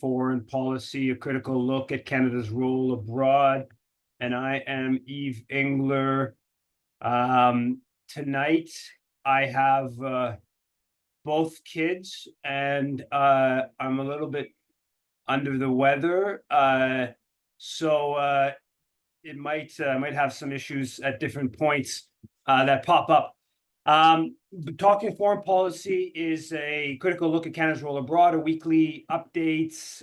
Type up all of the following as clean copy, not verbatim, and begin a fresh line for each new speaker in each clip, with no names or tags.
Foreign Policy, a critical look at Canada's role abroad. And I am Eve Engler. Tonight, I have both kids, and I'm a little bit under the weather. So it might have some issues at different points that pop up. Talking Foreign Policy is a critical look at Canada's role abroad, a weekly updates,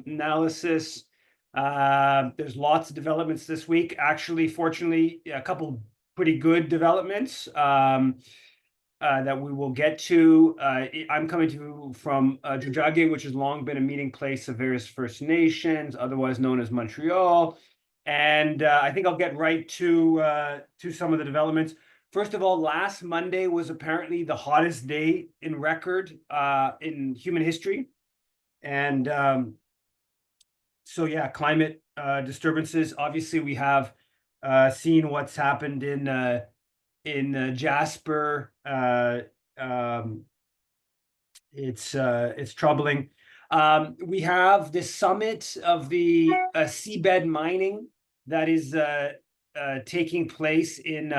analysis. There's lots of developments this week. Actually, fortunately, a couple pretty good developments that we will get to. I'm coming to you from Jojage, which has long been a meeting place of various First Nations, otherwise known as Montreal. And I think I'll get right to some of the developments. First of all, last Monday was apparently the hottest day in record in human history. And so, yeah, climate disturbances. Obviously, we have seen what's happened in Jasper. It's troubling. We have this summit of the seabed mining that is taking place in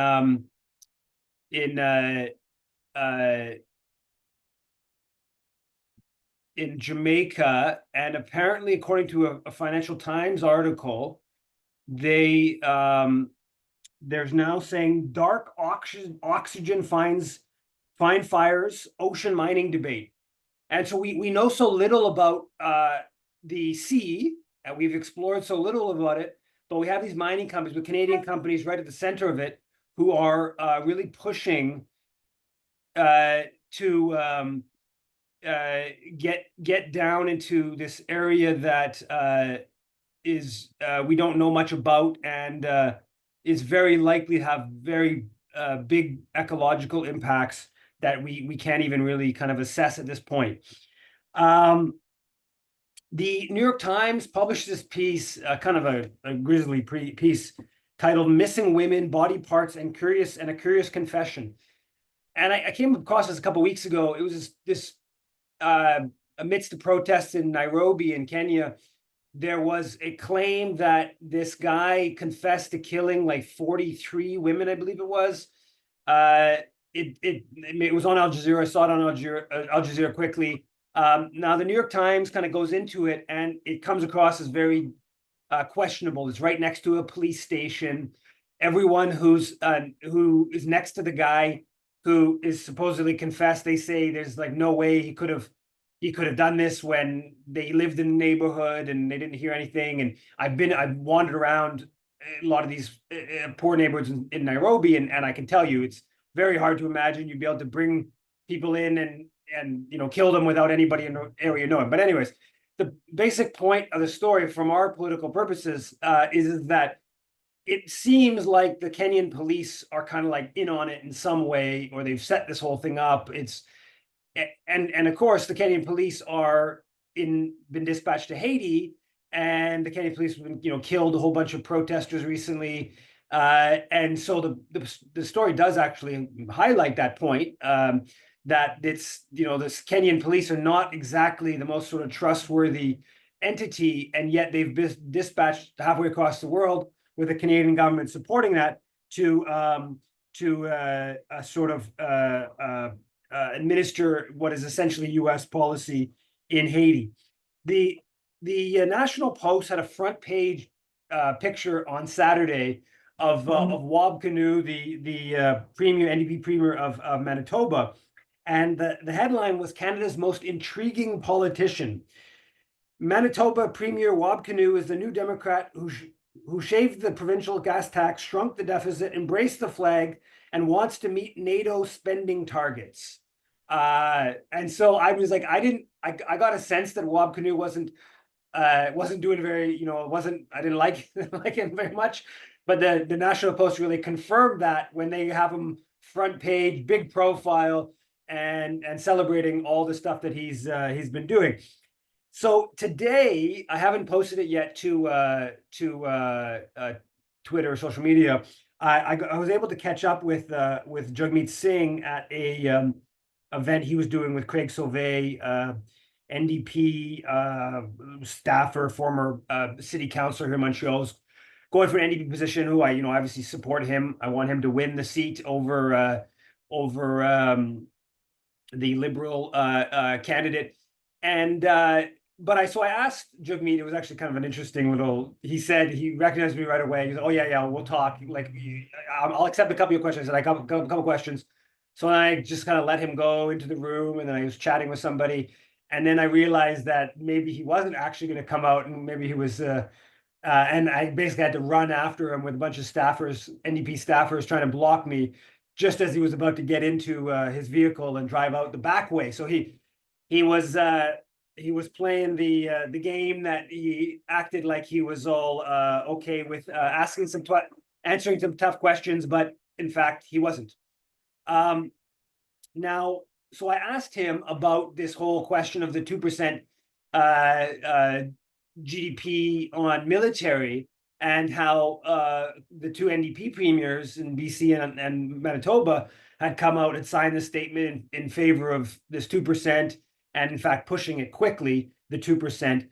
Jamaica, and apparently, according to a Financial Times article, there's now saying dark oxygen find fires, ocean mining debate. And so we know so little about the sea, and we've explored so little about it, but we have these mining companies with Canadian companies right at the center of it who are really pushing to get down into this area that is we don't know much about, and is very likely to have very big ecological impacts that we can't even really kind of assess at this point. The New York Times published this piece, kind of a grisly piece titled "Missing Women, Body Parts, and a Curious Confession." And I came across this a couple of weeks ago. It was this amidst the protests in Nairobi in Kenya. There was a claim that this guy confessed to killing like 43 women, I believe it was. It was on Al Jazeera. I saw it on Al Jazeera quickly. Now the New York Times kind of goes into it, and it comes across as very questionable. It's right next to a police station. Everyone who is next to the guy who is supposedly confessed, they say there's like no way he could have done this when they lived in the neighborhood and they didn't hear anything. And I've wandered around a lot of these poor neighborhoods in Nairobi, and I can tell you it's very hard to imagine you'd be able to bring people in and kill them without anybody in the area knowing. But anyways, the basic point of the story from our political purposes is that it seems like the Kenyan police are kind of like in on it in some way, or they've set this whole thing up. And of course, the Kenyan police been dispatched to Haiti, and the Kenyan police have been, killed a whole bunch of protesters recently. And so the story does actually highlight that point, that this Kenyan police are not exactly the most sort of trustworthy entity, and yet they've been dispatched halfway across the world with the Canadian government supporting that to sort of administer what is essentially U.S. policy in Haiti. The National Post had a front page picture on Saturday of Wab Kinew, the premier NDP premier of Manitoba, and the headline was "Canada's Most Intriguing Politician." Manitoba Premier Wab Kinew is the new Democrat who shaved the provincial gas tax, shrunk the deficit, embraced the flag, and wants to meet NATO spending targets. And so I was like, I got a sense that Wab Kinew wasn't doing very, I didn't like him very much. But the National Post really confirmed that when they have him front page, big profile, and celebrating all the stuff that he's been doing. So today, I haven't posted it yet to Twitter or social media. I was able to catch up with Jagmeet Singh at a event he was doing with Craig Sauvé NDP staffer, former city councilor here in Montreal, is going for an NDP position. Who I, obviously support him. I want him to win the seat over the Liberal candidate. And but I asked Jagmeet. It was actually kind of an interesting little. He said he recognized me right away. He said, "Oh yeah, we'll talk. Like, I'll accept a couple of questions." I said, "I got a couple questions." So I just kind of let him go into the room, and then I was chatting with somebody, and then I realized that maybe he wasn't actually going to come out, and maybe he was. And I basically had to run after him with a bunch of staffers, NDP staffers, trying to block me just as he was about to get into his vehicle and drive out the back way. So he was playing the game that he acted like he was all okay with answering some tough questions, but in fact he wasn't. Now, so I asked him about this whole question of the 2% GDP on military, and how the two NDP premiers in BC and Manitoba had come out and signed the statement in favor of this 2%, and in fact pushing it quickly, the 2%.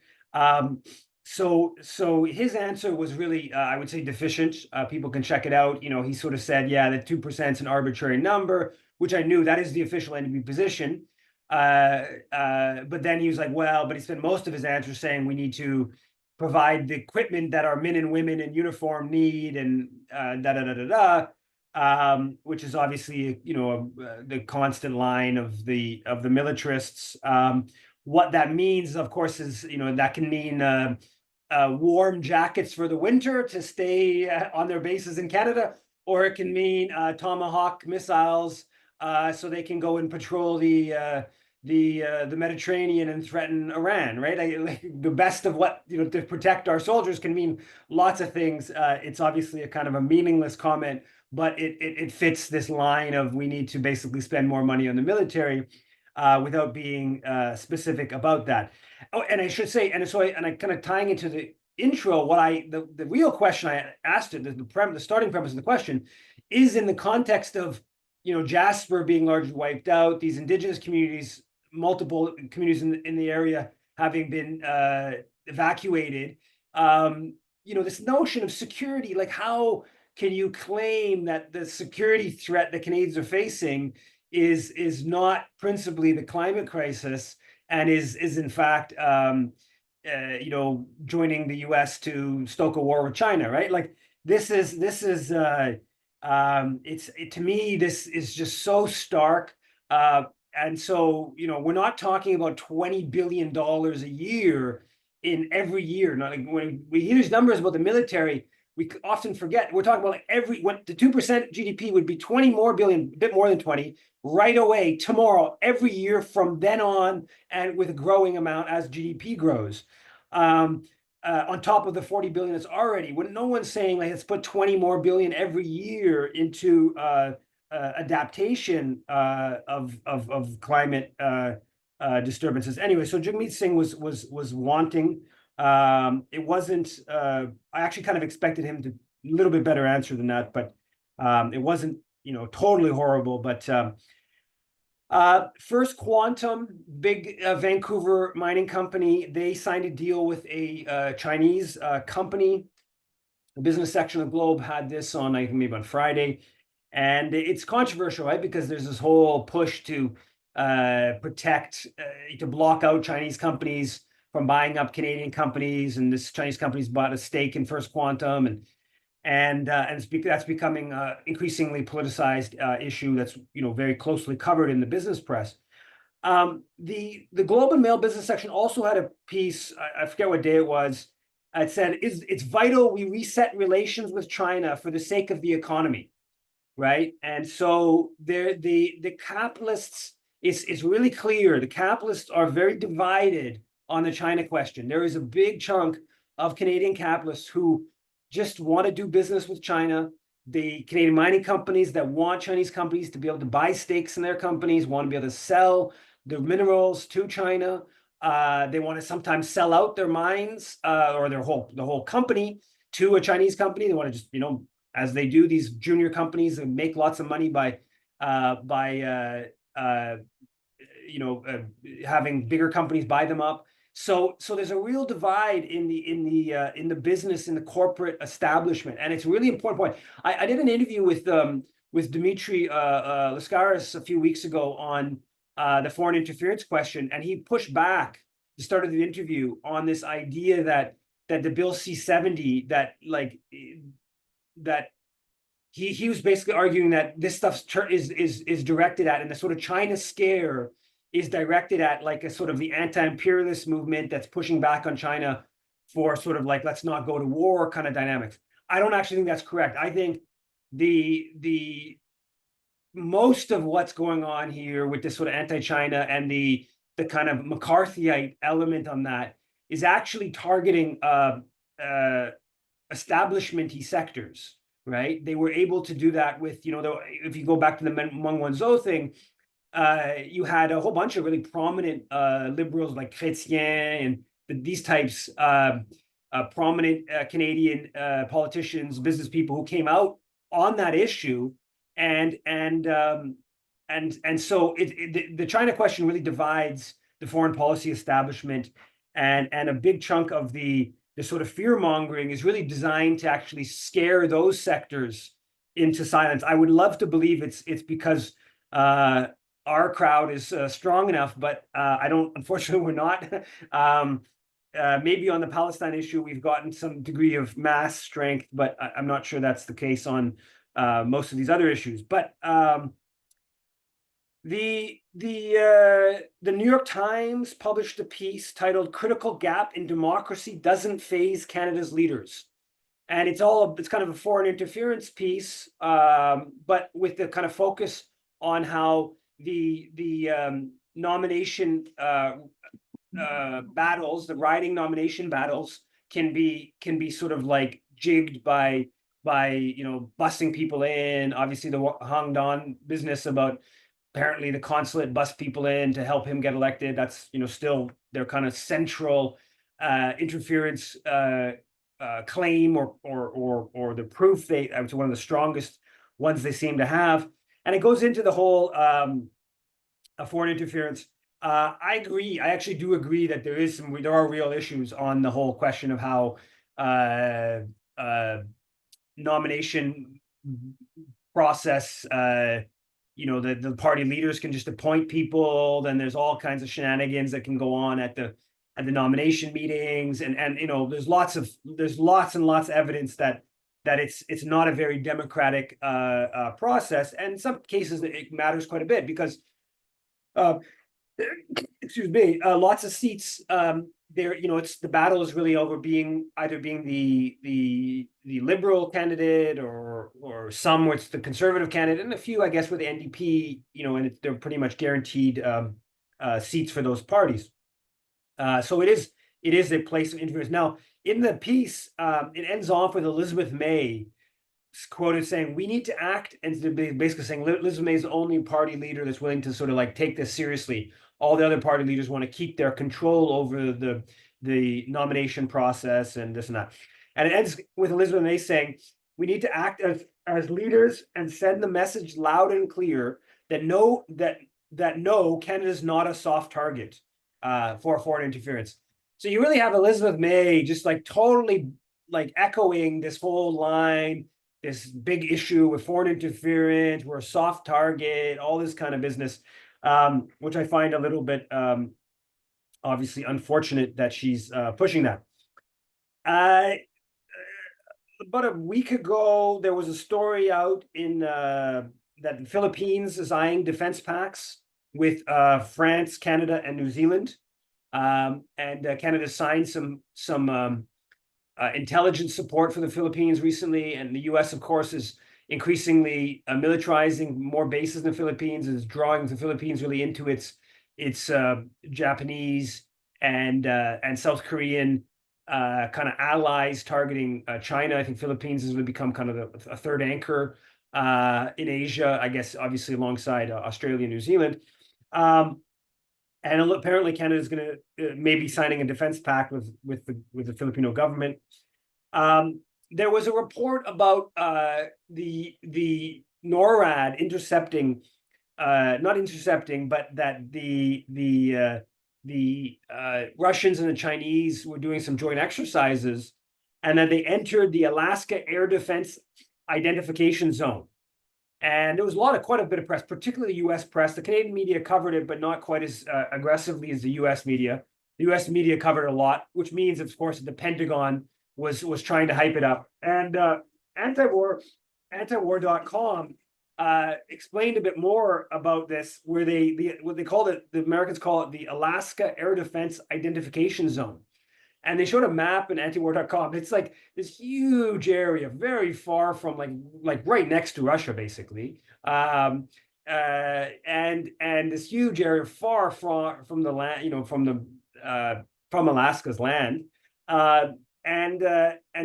So his answer was really, I would say, deficient. People can check it out. He sort of said, yeah, the 2% is an arbitrary number, which I knew that is the official NDP position. But then he was like, well, but he spent most of his answer saying we need to provide the equipment that our men and women in uniform need, and which is obviously, the constant line of the militarists. What that means, of course, is, that can mean warm jackets for the winter to stay on their bases in Canada, or it can mean Tomahawk missiles so they can go and patrol the Mediterranean and threaten Iran, right? Like the best of what, to protect our soldiers can mean lots of things. It's obviously a kind of a meaningless comment, but it fits this line of we need to basically spend more money on the military without being specific about that. Oh, and I should say, and I kind of tying into the intro, the real question I asked it, the starting premise of the question is in the context of, Jasper being largely wiped out, these Indigenous communities, multiple communities in the area having been evacuated. This notion of security, like how can you claim that the security threat that Canadians are facing is not principally the climate crisis, and is in fact joining the US to stoke a war with China, right? Like this is to me, this is just so stark. And so, we're not talking about $20 billion a year in every year. Not like when we hear these numbers about the military, we often forget we're talking about like when the 2% GDP would be 20 more billion, a bit more than 20, right away, tomorrow, every year from then on, and with a growing amount as GDP grows. On top of the 40 billion that's already, when no one's saying like let's put 20 more billion every year into adaptation of climate disturbances. Anyway, so Jagmeet Singh was wanting. It wasn't. I actually kind of expected him to a little bit better answer than that, but it wasn't totally horrible. But First Quantum, big Vancouver mining company, they signed a deal with a Chinese company. The business section of Globe had this on, I think, maybe on Friday. And it's controversial, right? Because there's this whole push to protect, to block out Chinese companies from buying up Canadian companies. And this Chinese company's bought a stake in First Quantum, and that's becoming an increasingly politicized issue that's very closely covered in the business press. The Globe and Mail business section also had a piece. I forget what day it was. It said it's vital we reset relations with China for the sake of the economy, right? And so the capitalists, it's really clear the capitalists are very divided on the China question. There is a big chunk of Canadian capitalists who just want to do business with China. The Canadian mining companies that want Chinese companies to be able to buy stakes in their companies, want to be able to sell their minerals to China. They want to sometimes sell out their mines or the whole company to a Chinese company. They want to just, as they do, these junior companies that make lots of money by having bigger companies buy them up. So there's a real divide in the business, in the corporate establishment, and it's a really important point. I did an interview with Dmitry Laskaris a few weeks ago on the foreign interference question, and he pushed back the start of the interview on this idea that the bill C-70, that he was basically arguing that this stuff is directed at, and the sort of China scare is directed at like a sort of the anti-imperialist movement that's pushing back on China for sort of like, let's not go to war kind of dynamics. I don't actually think that's correct. I think the most of what's going on here with this sort of anti-China and the kind of McCarthyite element on that is actually targeting establishment-y sectors, right? They were able to do that with, if you go back to the Meng Wanzhou thing, you had a whole bunch of really prominent liberals like Chrétien and these types, prominent Canadian politicians, business people who came out on that issue, and so the China question really divides the foreign policy establishment, and a big chunk of the sort of fear mongering is really designed to actually scare those sectors into silence. I would love to believe it's because our crowd is strong enough, but I don't. Unfortunately, we're not. Maybe on the Palestine issue, we've gotten some degree of mass strength, but I'm not sure that's the case on most of these other issues. But the New York Times published a piece titled "Critical Gap in Democracy Doesn't Faze Canada's Leaders." And it's kind of a foreign interference piece, but with the kind of focus on how the nomination battles, the riding nomination battles, can be sort of like jigged by busing people in. Obviously, the Hang Dan business about apparently the consulate bust people in to help him get elected. That's still their kind of central interference claim or the proof. It's one of the strongest ones they seem to have. And it goes into the whole foreign interference. I agree. I actually do agree that there are real issues on the whole question of how nomination process. The party leaders can just appoint people. Then there's all kinds of shenanigans that can go on at the nomination meetings, and there's lots and lots of evidence that it's not a very democratic process, and in some cases it matters quite a bit because excuse me, lots of seats there, it's the battle is really over either being the liberal candidate or some with the conservative candidate, and a few I guess with the NDP, and they're pretty much guaranteed seats for those parties. So it is a place of interference. Now, in the piece, it ends off with Elizabeth May quoted saying, "We need to act," and basically saying Elizabeth May is the only party leader that's willing to sort of like take this seriously. All the other party leaders want to keep their control over the nomination process and this and that. And it ends with Elizabeth May saying, "We need to act as leaders and send the message loud and clear that no, Canada's not a soft target for foreign interference." So you really have Elizabeth May just like totally like echoing this whole line, this big issue with foreign interference, we're a soft target, all this kind of business, which I find a little bit obviously unfortunate that she's pushing that. About a week ago, there was a story out in that the Philippines is eyeing defense pacts with France, Canada, and New Zealand. And Canada signed some intelligence support for the Philippines recently, and the U.S., of course, is increasingly militarizing more bases in the Philippines, is drawing the Philippines really into its Japanese and South Korean kind of allies targeting China. I think Philippines has really become kind of a third anchor in Asia, I guess, obviously alongside Australia and New Zealand. And apparently Canada is going to maybe signing a defense pact with the Filipino government. There was a report about the NORAD intercepting not intercepting, but that the Russians and the Chinese were doing some joint exercises, and that they entered the Alaska Air Defense Identification Zone. And there was quite a bit of press, particularly the U.S. press. The Canadian media covered it, but not quite as aggressively as the U.S. media. The U.S. media covered it a lot, which means, of course, that the Pentagon was trying to hype it up. And antiwar.com explained a bit more about this, where what they called it, the Americans call it the Alaska Air Defense Identification Zone. And they showed a map in antiwar.com. It's like this huge area, very far from like right next to Russia, basically. And this huge area far from the land, from Alaska's land. And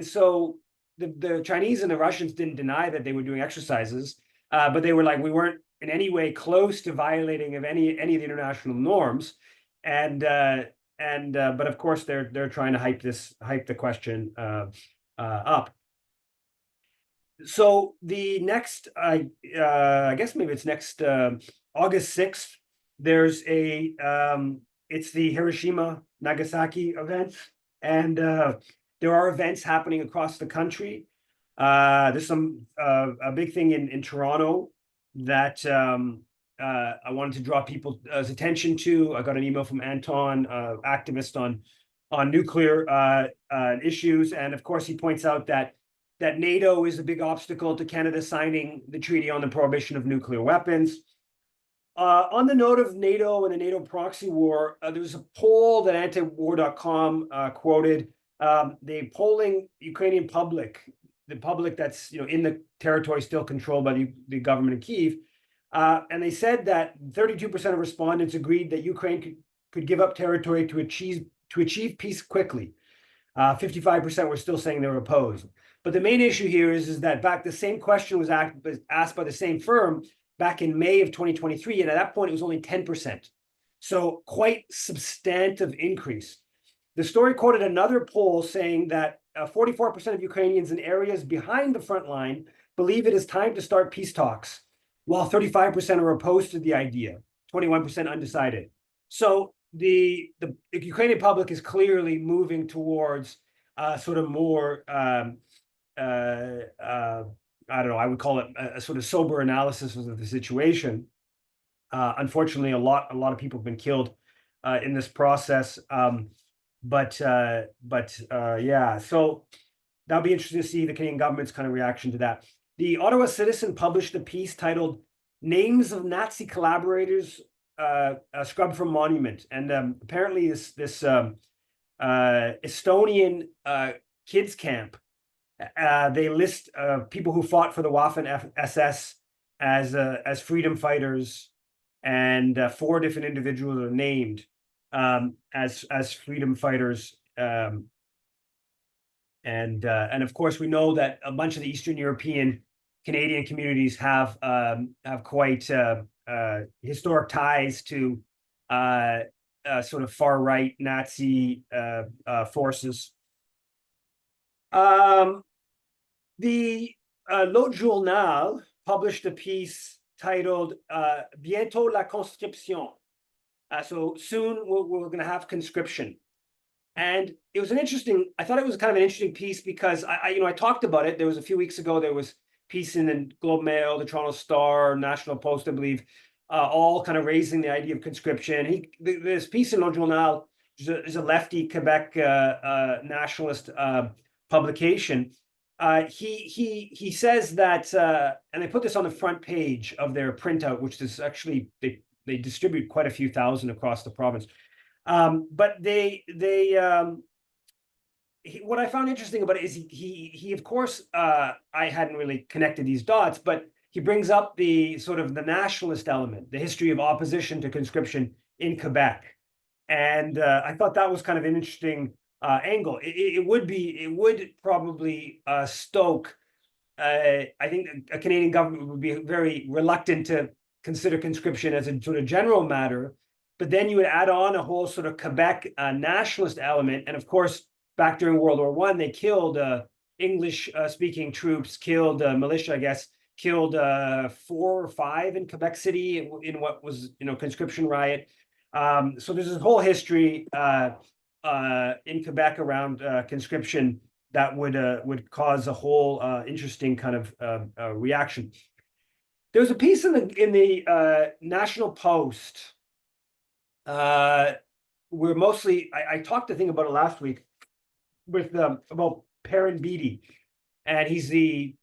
so the Chinese and the Russians didn't deny that they were doing exercises, but they were like, we weren't in any way close to violating of any of the international norms. But of course they're trying to hype the question up. So the next, I guess maybe it's next August 6th. There's it's the Hiroshima Nagasaki event, and there are events happening across the country. There's a big thing in Toronto that I wanted to draw people's attention to. I got an email from Anton, activist on nuclear issues, and of course he points out that NATO is a big obstacle to Canada signing the Treaty on the Prohibition of Nuclear Weapons. On the note of NATO and the NATO proxy war, there was a poll that antiwar.com quoted. They polling Ukrainian public, the public that's in the territory still controlled by the government of Kyiv. And they said that 32% of respondents agreed that Ukraine could give up territory to achieve peace quickly. 55% were still saying they were opposed. But the main issue here is that the same question was asked by the same firm back in May of 2023, and at that point it was only 10%. So quite substantive increase. The story quoted another poll saying that 44% of Ukrainians in areas behind the front line believe it is time to start peace talks, while 35% are opposed to the idea, 21% undecided. So the Ukrainian public is clearly moving towards sort of more, I don't know, I would call it a sort of sober analysis of the situation. Unfortunately, a lot of people have been killed in this process. Yeah, so that'll be interesting to see the Canadian government's kind of reaction to that. The Ottawa Citizen published a piece titled "Names of Nazi Collaborators Scrubbed from Monument," and apparently this Estonian kids camp, they list people who fought for the Waffen SS as freedom fighters, and 4 different individuals are named as freedom fighters. And of course, we know that a bunch of the Eastern European Canadian communities have quite historic ties to sort of far right Nazi forces. The Le Journal published a piece titled "Bientôt la conscription." So soon we're going to have conscription. And it was I thought it was kind of an interesting piece because I talked about it. There was a few weeks ago, there was piece in the Globe Mail, the Toronto Star, National Post, I believe, all kind of raising the idea of conscription. This piece in Le Journal is a lefty Quebec nationalist publication. He says that, and they put this on the front page of their printout, which is actually, they distribute quite a few thousand across the province. But what I found interesting about it is he of course, I hadn't really connected these dots, but he brings up the sort of the nationalist element, the history of opposition to conscription in Quebec. And I thought that was kind of an interesting angle. It would probably stoke, I think a Canadian government would be very reluctant to consider conscription as a sort of general matter, but then you would add on a whole sort of Quebec nationalist element. And of course, back during World War I, they killed English speaking troops, killed militia, I guess, killed 4 or 5 in Quebec City in what was, conscription riot. So there's this whole history in Quebec around conscription that would cause a whole interesting kind of reaction. There was a piece in the National Post where mostly I talked, I think, about it last week with about Perrin Beatty, and he's the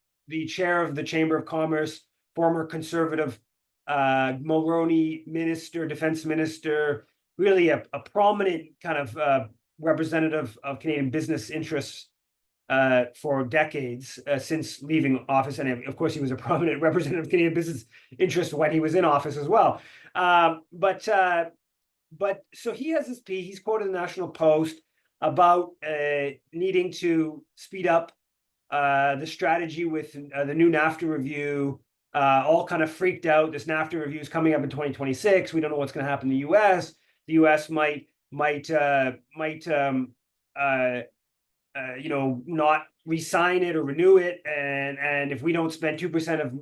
chair of the Chamber of Commerce, former conservative Mulroney minister, defense minister, really a prominent kind of representative of Canadian business interests for decades since leaving office. And of course, he was a prominent representative of Canadian business interests when he was in office as well. But so he has this piece, he's quoted in the National Post about needing to speed up the strategy with the new NAFTA review, all kind of freaked out. This NAFTA review is coming up in 2026. We don't know what's going to happen in the U.S. The U.S. might not re-sign it or renew it, and if we don't spend 2% of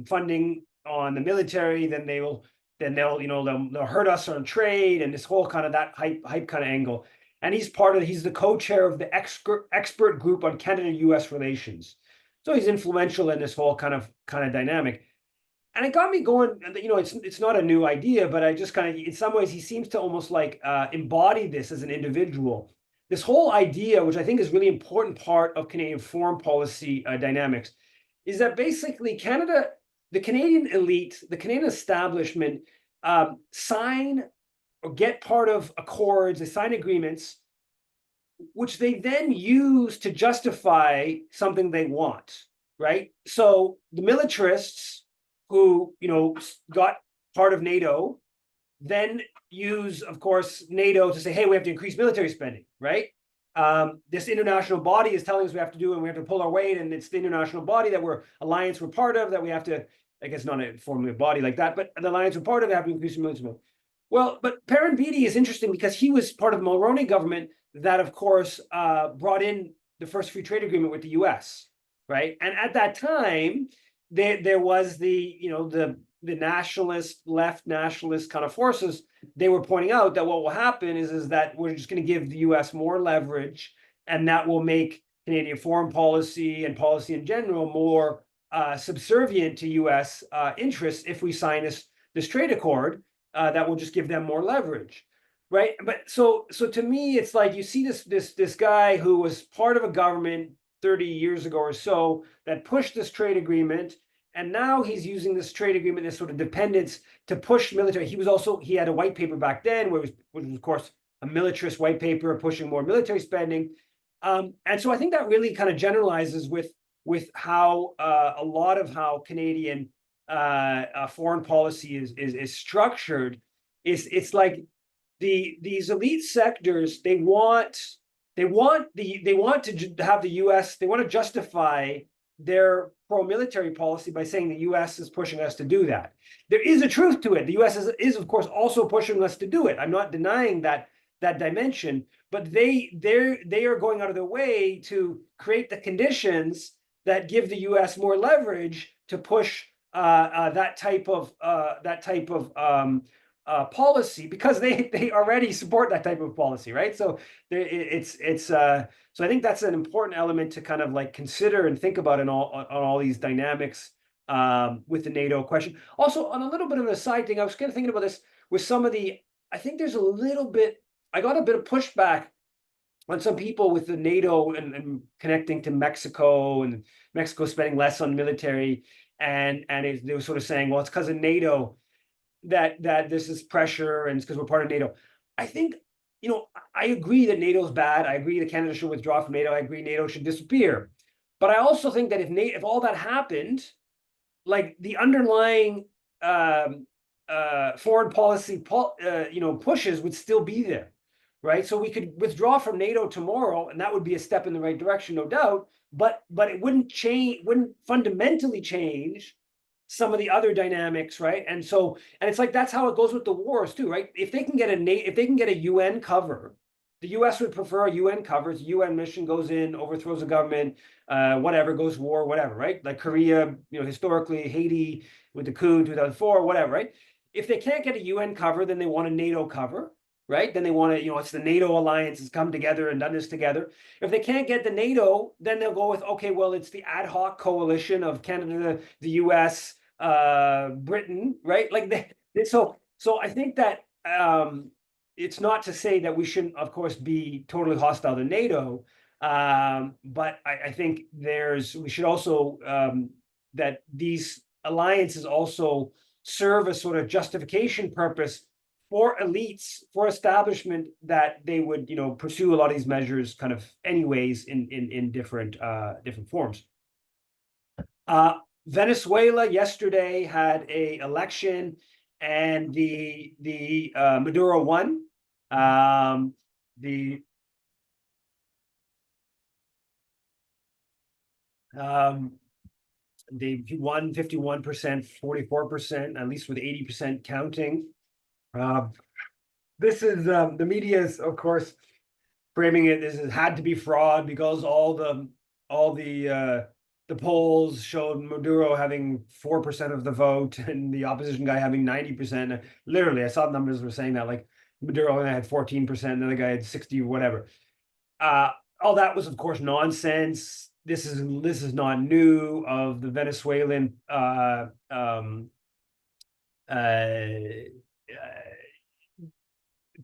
funding on the military, then they'll hurt us on trade, and this whole kind of that hype kind of angle. And he's the co-chair of the expert group on Canada-U.S. relations. So he's influential in this whole kind of dynamic. And it got me going, it's not a new idea, but I just kind of, in some ways, he seems to almost like embody this as an individual. This whole idea, which I think is really important part of Canadian foreign policy dynamics, is that basically Canada, the Canadian elite, the Canadian establishment sign or get part of accords, they sign agreements, which they then use to justify something they want, right? So the militarists who, got part of NATO, then use, of course, NATO to say, hey, we have to increase military spending, right? This international body is telling us we have to do, and we have to pull our weight, and it's the international body that we're part of, that we have to, I guess not formally a body like that, but the alliance we're part of, have to increase military spending. Well, but Perrin Beatty is interesting because he was part of the Mulroney government that, of course, brought in the first free trade agreement with the U.S., right? And at that time, there was the nationalist, left nationalist kind of forces. They were pointing out that what will happen is that we're just going to give the U.S. more leverage, and that will make Canadian foreign policy and policy in general more subservient to U.S. interests if we sign this trade accord. That will just give them more leverage, right? But so to me, it's like you see this guy who was part of a government 30 years ago or so that pushed this trade agreement, and now he's using this trade agreement, this sort of dependence, to push military. He had a white paper back then, which was of course a militarist white paper pushing more military spending, and so I think that really kind of generalizes with how a lot of how Canadian foreign policy is structured. It's like these elite sectors, they want to have the U.S. They want to justify their pro-military policy by saying the U.S. is pushing us to do that. There is a truth to it. The U.S. is of course also pushing us to do it. I'm not denying that dimension, but they are going out of their way to create the conditions that give the U.S. more leverage to push that type of policy, because they already support that type of policy, right? So so I think that's an important element to kind of like consider and think about on all these dynamics with the NATO question. Also, on a little bit of an aside thing, I was kind of thinking about this with some of the. I think there's a little bit. I got a bit of pushback on some people with the NATO and connecting to Mexico, and Mexico spending less on military, and they were sort of saying, well, it's because of NATO that this is pressure, and it's because we're part of NATO. I think, I agree that NATO is bad. I agree that Canada should withdraw from NATO. I agree NATO should disappear. But I also think that if all that happened, like the underlying foreign policy pushes would still be there, right? So we could withdraw from NATO tomorrow, and that would be a step in the right direction, no doubt. But it wouldn't fundamentally change some of the other dynamics, right? And it's like that's how it goes with the wars too, right? If they can get a UN cover the U.S. would prefer UN covers. UN mission goes in, overthrows the government, whatever, goes to war, whatever, right? Like Korea, historically, Haiti with the coup in 2004, whatever, right? If they can't get a UN cover, then they want a NATO cover, right? Then they want to, it's the NATO alliance has come together and done this together. If they can't get the NATO, then they'll go with, okay, well, it's the ad hoc coalition of Canada, the US, Britain, right? So I think that it's not to say that we shouldn't, of course, be totally hostile to NATO, but I think we should also that these alliances also serve a sort of justification purpose for elites, for establishment, that they would, pursue a lot of these measures kind of anyways in different forms. Venezuela yesterday had a election, and the Maduro won. The They won 51%, 44%, at least with 80% counting. This is the media is, of course, framing it as it had to be fraud because all the polls showed Maduro having 4% of the vote and the opposition guy having 90%. Literally, I saw numbers were saying that, like, Maduro only had 14%, the other guy had 60 or whatever. All that was, of course, nonsense. This is not new. Of the Venezuelan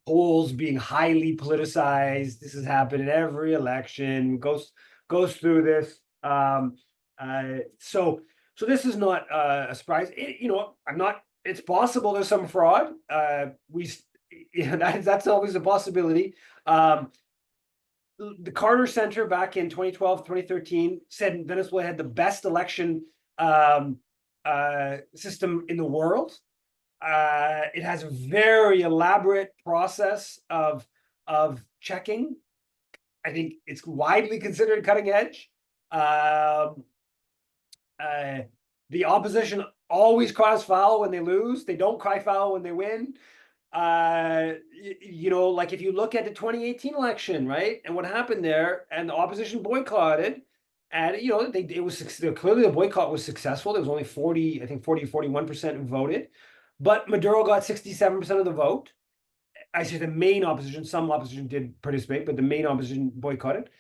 polls being highly politicized. This has happened in every election. Goes through this. So this is not a surprise. I'm not. It's possible there's some fraud. That's always a possibility. The Carter Center back in 2012, 2013 said Venezuela had the best election system in the world. It has a very elaborate process of checking. I think it's widely considered cutting edge. The opposition always cries foul when they lose. They don't cry foul when they win. Like if you look at the 2018 election, right, and what happened there, and the opposition boycotted, and it was clearly the boycott was successful. There was only 41% who voted, but Maduro got 67% of the vote. I say the main opposition. Some opposition did participate, but the main opposition boycotted.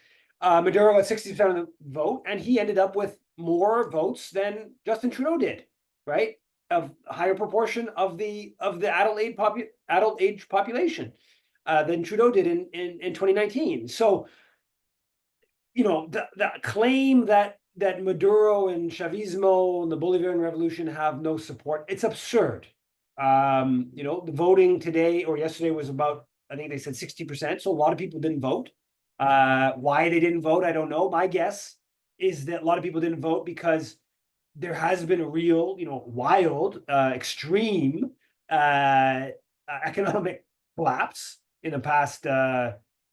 Maduro got 60% of the vote, and he ended up with more votes than Justin Trudeau did, right? Of a higher proportion of the adult age population than Trudeau did in 2019. So, the claim that Maduro and Chavismo and the Bolivarian Revolution have no support, it's absurd. The voting today or yesterday was about, I think they said 60%. So a lot of people didn't vote. Why they didn't vote, I don't know. My guess is that a lot of people didn't vote because there has been a real, wild, extreme economic collapse in the past.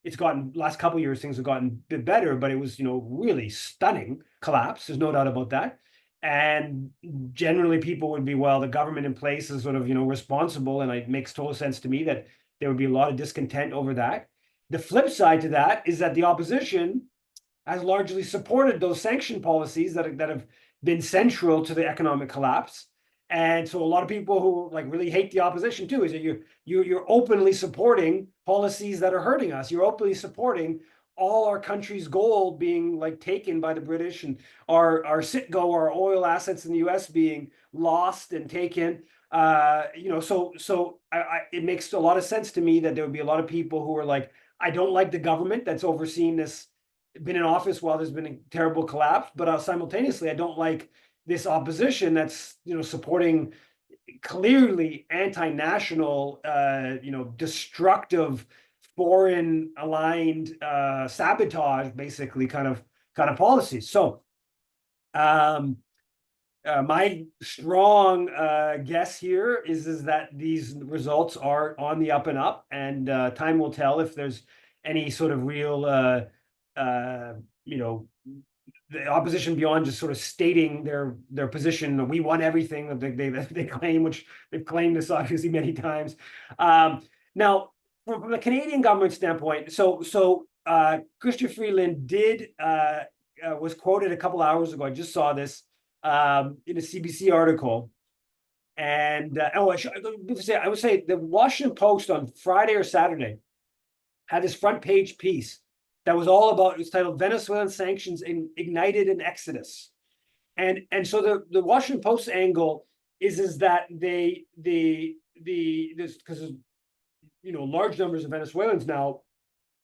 It's gotten, last couple of years, things have gotten a bit better, but it was, really stunning collapse. There's no doubt about that. And generally people would be, well, the government in place is sort of, responsible. And it makes total sense to me that there would be a lot of discontent over that. The flip side to that is that the opposition has largely supported those sanction policies that have been central to the economic collapse. And so a lot of people who really hate the opposition too is that you're openly supporting policies that are hurting us. You're openly supporting all our country's gold being taken by the British, and our Citgo, our oil assets in the US being lost and taken. So it makes a lot of sense to me that there would be a lot of people who are like, I don't like the government that's overseen this, been in office while there's been a terrible collapse, but simultaneously I don't like this opposition that's supporting clearly anti-national, destructive, foreign aligned sabotage, basically kind of policies. So my strong guess here is that these results are on the up and up, and time will tell if there's any sort of real the opposition beyond just sort of stating their position. We won everything that they claim, which they've claimed this obviously many times. Now, from the Canadian government standpoint, Chrystia Freeland was quoted a couple hours ago. I just saw this in a CBC article. And I would say the Washington Post on Friday or Saturday had this front page piece that was all about, it was titled Venezuelan Sanctions Ignited an Exodus. And so the Washington Post angle is that this because large numbers of Venezuelans now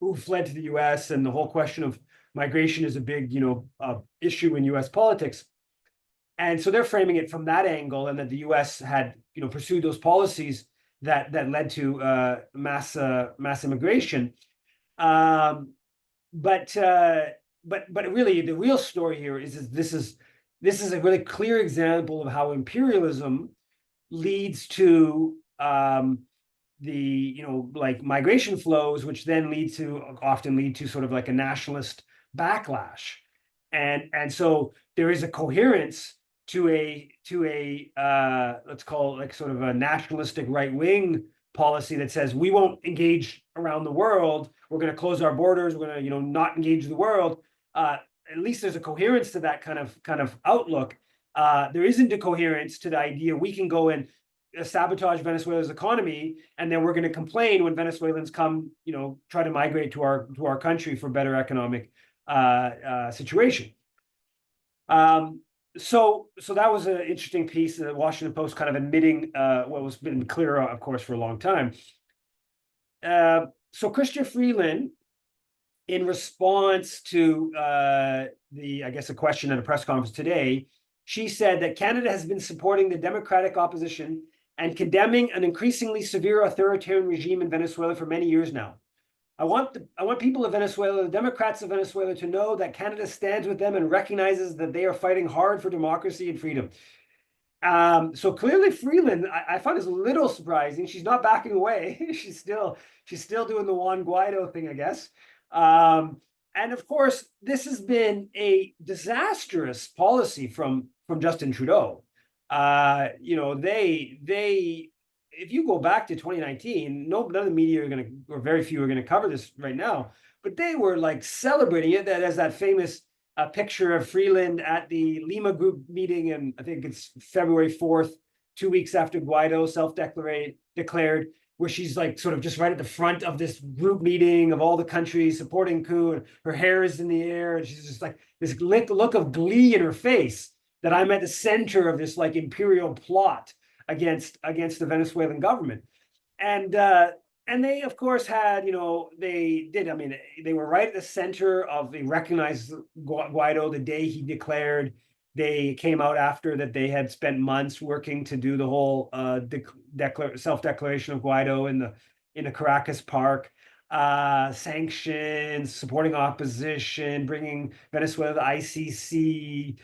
who fled to the US, and the whole question of migration is a big issue in US politics. And so they're framing it from that angle, and that the U.S. had pursued those policies that led to mass immigration. But really, the real story here is this is a really clear example of how imperialism leads to like migration flows, which then often lead to sort of like a nationalist backlash, and so there is a coherence to a let's call it like sort of a nationalistic right-wing policy that says we won't engage around the world. We're going to close our borders. We're going to not engage the world. At least there's a coherence to that kind of outlook. There isn't a coherence to the idea we can go and sabotage Venezuela's economy, and then we're going to complain when Venezuelans come, try to migrate to our country for better economic situation. So that was an interesting piece, the Washington Post kind of admitting what was been clear, of course, for a long time. So Chrystia Freeland, in response to I guess a question at a press conference today, she said that Canada has been supporting the democratic opposition and condemning an increasingly severe authoritarian regime in Venezuela for many years now. I want people of Venezuela, the Democrats of Venezuela, to know that Canada stands with them and recognizes that they are fighting hard for democracy and freedom. So clearly, Freeland, I find this a little surprising. She's not backing away. She's still doing the Juan Guaido thing, I guess. And of course, this has been a disastrous policy from Justin Trudeau. They if you go back to 2019, none of the media are going to, or very few are going to cover this right now, but they were like celebrating it, that as that famous picture of Freeland at the Lima Group meeting, and I think it's February 4th, 2 weeks after Guaido declared, where she's like sort of just right at the front of this group meeting of all the countries supporting coup, and her hair is in the air, and she's just like this look of glee in her face that I'm at the center of this like imperial plot against the Venezuelan government. And they of course had, they were right at the center of, they recognized Guaido the day he declared. They came out after that they had spent months working to do the whole self-declaration of Guaido in the Caracas park, sanctions, supporting opposition, bringing Venezuela to the ICC,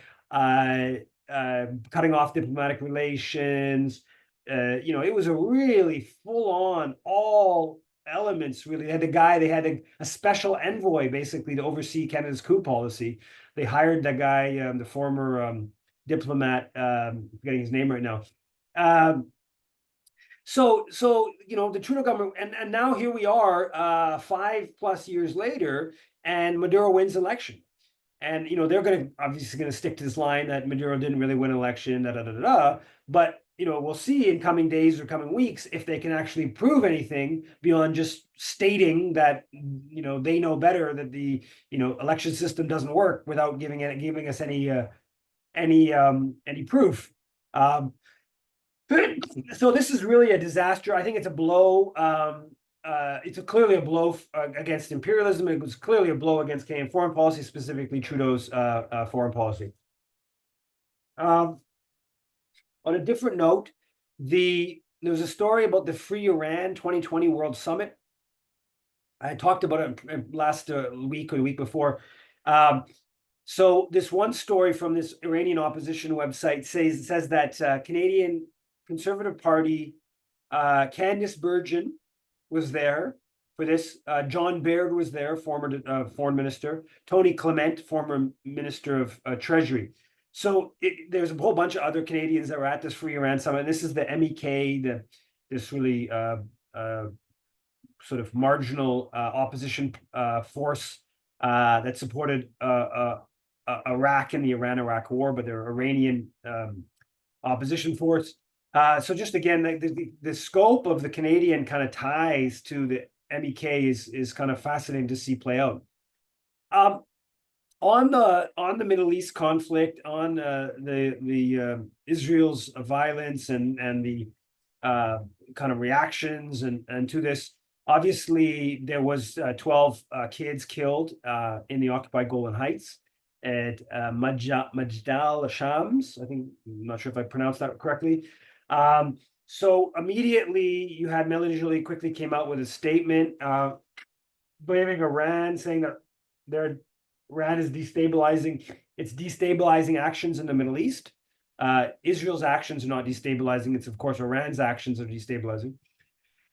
cutting off diplomatic relations. It was a really full-on, all elements, really. They had a special envoy basically to oversee Canada's coup policy. They hired that guy, the former diplomat, forgetting his name right now. So the Trudeau government, and now here we are 5+ years later, and Maduro wins election. And they're obviously going to stick to this line that Maduro didn't really win an election, but we'll see in coming days or coming weeks if they can actually prove anything beyond just stating that they know better, that the election system doesn't work, without giving us any proof. So this is really a disaster. I think it's a blow. It's clearly a blow against imperialism. It was clearly a blow against Canadian foreign policy, specifically Trudeau's foreign policy. On a different note, there was a story about the Free Iran 2020 World Summit. I talked about it last week or the week before. So this one story from this Iranian opposition website says that Canadian Conservative Party Candice Bergen was there for this. John Baird was there, former foreign minister. Tony Clement, former minister of Treasury. So there's a whole bunch of other Canadians that were at this Free Iran Summit. And this is the MEK, this really sort of marginal opposition force that supported Iraq in the Iran-Iraq war, but they're Iranian opposition force. So just again, the scope of the Canadian kind of ties to the MEK is kind of fascinating to see play out. On the Middle East conflict, on the Israel's violence and the kind of reactions and to this, obviously there was 12 kids killed in the occupied Golan Heights at Majdal Shams. I think, I'm not sure if I pronounced that correctly. So immediately you had Melanie Joly quickly came out with a statement blaming Iran, saying that Iran is destabilizing, it's destabilizing actions in the Middle East. Israel's actions are not destabilizing, it's of course Iran's actions are destabilizing.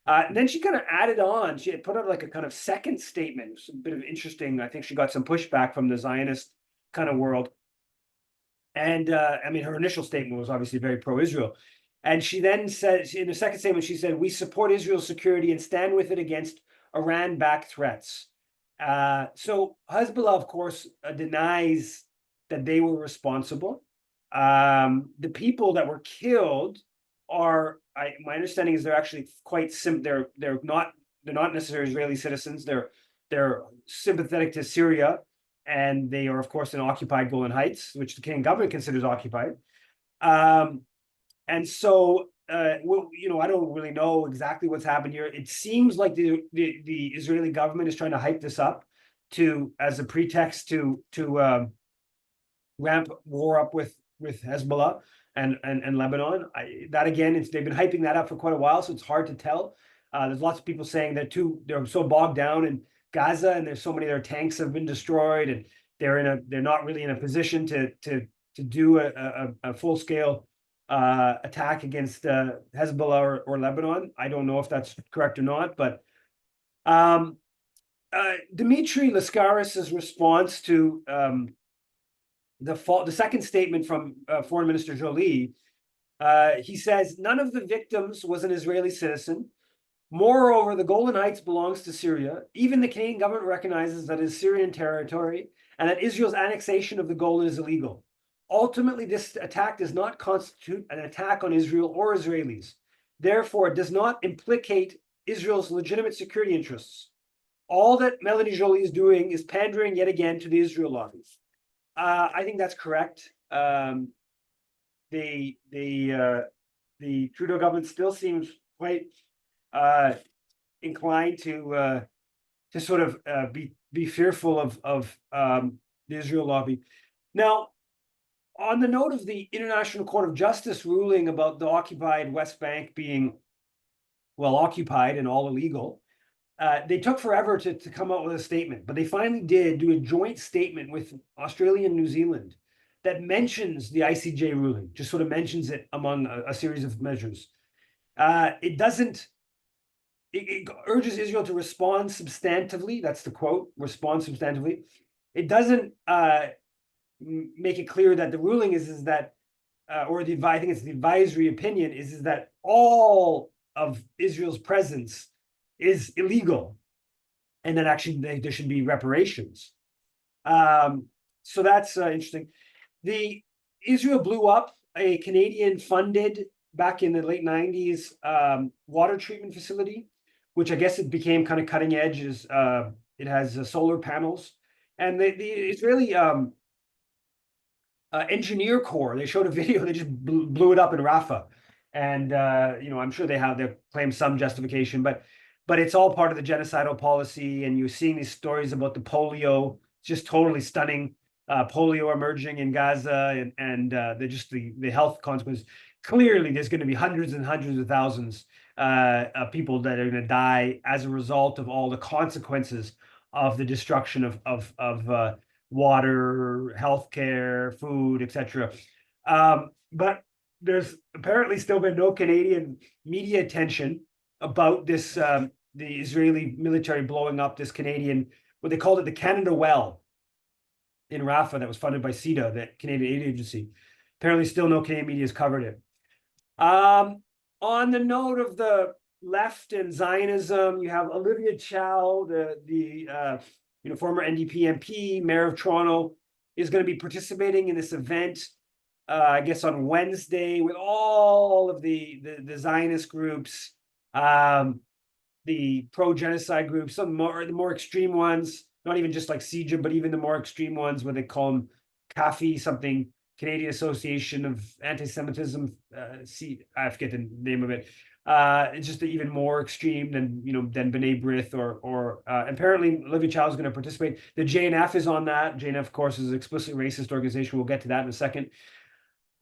And then she kind of added on, she had put out like a kind of second statement, a bit of interesting, I think she got some pushback from the Zionist kind of world. And I mean, her initial statement was obviously very pro-Israel. And she then said, in the second statement, she said, "We support Israel's security and stand with it against Iran-backed threats." So Hezbollah, of course, denies that they were responsible. The people that were killed are, my understanding is they're actually quite they're not necessarily Israeli citizens. They're sympathetic to Syria, and they are, of course, in occupied Golan Heights, which the Canadian government considers occupied. And so, well, you know, I don't really know exactly what's happened here. It seems like the Israeli government is trying to hype this up as a pretext to ramp war up with Hezbollah and Lebanon. That again, they've been hyping that up for quite a while, so it's hard to tell. There's lots of people saying they're so bogged down in Gaza, and there's so many of their tanks have been destroyed, and they're not really in a position to do a full scale attack against Hezbollah or Lebanon. I don't know if that's correct or not, but Dimitri Lascaris's response to the second statement from Foreign Minister Joly, he says, "None of the victims was an Israeli citizen. Moreover, the Golan Heights belongs to Syria. Even the Canadian government recognizes that it is Syrian territory and that Israel's annexation of the Golan is illegal. Ultimately, this attack does not constitute an attack on Israel or Israelis. Therefore, it does not implicate Israel's legitimate security interests. All that Melanie Joly is doing is pandering yet again to the Israel lobby." I think that's correct. The Trudeau government still seems quite inclined to sort of be fearful of the Israel lobby. Now, on the note of the International Court of Justice ruling about the occupied West Bank being well occupied and all illegal, they took forever to come out with a statement, but they finally did do a joint statement with Australia and New Zealand that mentions the ICJ ruling, just sort of mentions it among a series of measures. It urges Israel to respond substantively. That's the quote, respond substantively. It doesn't make it clear that the ruling is that, or I think it's the advisory opinion is that all of Israel's presence is illegal, and that actually there should be reparations. So that's interesting. Israel blew up a Canadian-funded, back in the late 90s, water treatment facility, which I guess it became kind of cutting edge. It has solar panels, and the Israeli engineer corps, they showed a video, they just blew it up in Rafah, and you know, I'm sure they claim some justification, but it's all part of the genocidal policy. And you're seeing these stories about the polio, just totally stunning, polio emerging in Gaza, and the health consequences. Clearly, there's going to be hundreds and hundreds of thousands of people that are going to die as a result of all the consequences of the destruction of water, healthcare, food, etc. But there's apparently still been no Canadian media attention about this, the Israeli military blowing up this Canadian, what they called it, the Canada Well in Rafah, that was funded by CETA, the Canadian aid agency. Apparently still no Canadian media has covered it. On the note of the left and Zionism. You have Olivia Chow, the former NDP MP, mayor of Toronto, is going to be participating in this event. I guess on Wednesday with all of the Zionist groups, the pro-genocide groups, the more extreme ones, not even just like CJA, but even the more extreme ones where they call them CAFI, something, Canadian Association of Anti-Semitism. I forget the name of it. It's just even more extreme than B'nai B'rith or apparently Olivia Chow is going to participate. The JNF is on that. JNF, of course, is an explicitly racist organization. We'll get to that in a second.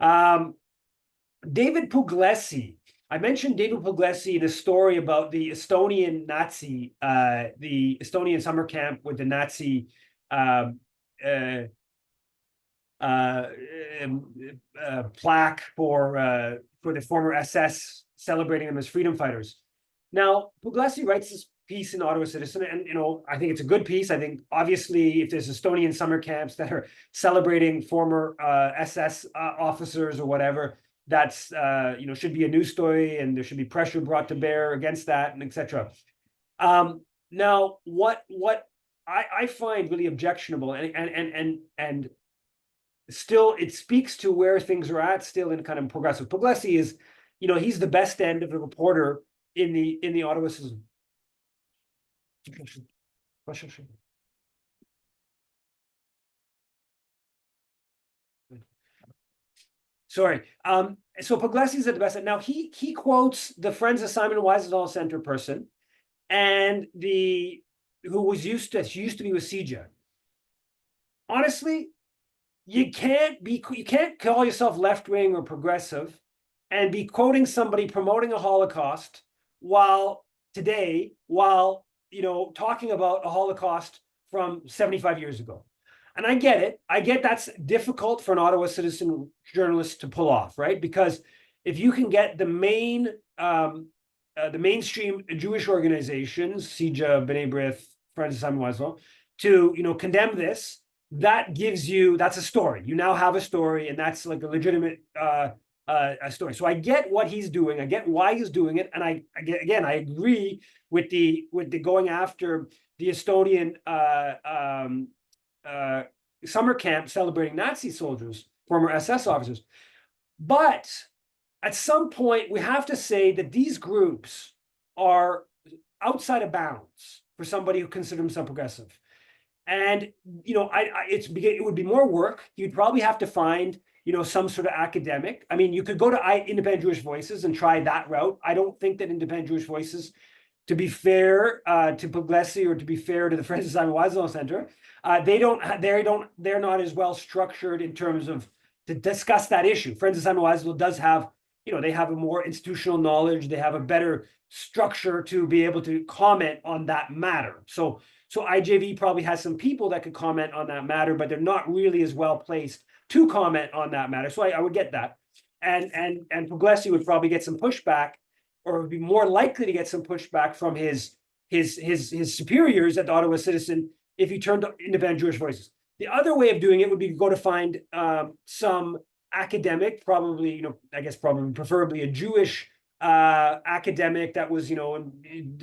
David Puglisi. I mentioned David Puglisi, the story about the Estonian Nazi, the Estonian summer camp with the Nazi plaque for the former SS, celebrating them as freedom fighters. Now, Puglisi writes this piece in Ottawa Citizen, and I think it's a good piece. I think obviously, if there's Estonian summer camps that are celebrating former SS officers or whatever, that's should be a news story, and there should be pressure brought to bear against that, and etc. Now, what I find really objectionable, and still it speaks to where things are at still in kind of progressive. Puglisi is, he's the best end of the reporter in the Ottawa Citizen. Sorry. So Puglisi is at the best end. Now he quotes the Friends of Simon Wiesenthal Center person, and who used to be with CJA. Honestly, you can't call yourself left-wing or progressive and be quoting somebody promoting a Holocaust while talking about a Holocaust from 75 years ago. And I get it. I get that's difficult for an Ottawa Citizen journalist to pull off, right? Because if you can get the mainstream Jewish organizations, CJA, B'nai B'rith, Friends of Simon Wiesenthal, to condemn this, that's a story. You now have a story, and that's like a legitimate a story. So I get what he's doing. I get why he's doing it, and I agree with the going after the Estonian summer camp celebrating Nazi soldiers, former SS officers. But at some point, we have to say that these groups are outside of bounds for somebody who considers himself progressive. And it would be more work. You'd probably have to find some sort of academic. I mean, you could go to Independent Jewish Voices and try that route. I don't think that Independent Jewish Voices, to be fair to Puglisi or to be fair to the Friends of Simon Wiesenthal Center, they're not as well structured in terms of to discuss that issue. Friends of Simon Wiesenthal does have, they have a more institutional knowledge. They have a better structure to be able to comment on that matter. So IJV probably has some people that could comment on that matter, but they're not really as well placed to comment on that matter. So I would get that. And Puglisi would probably get some pushback, or would be more likely to get some pushback from his superiors at the Ottawa Citizen if he turned to Independent Jewish Voices. The other way of doing it would be to go to find some academic, probably, preferably a Jewish academic that was,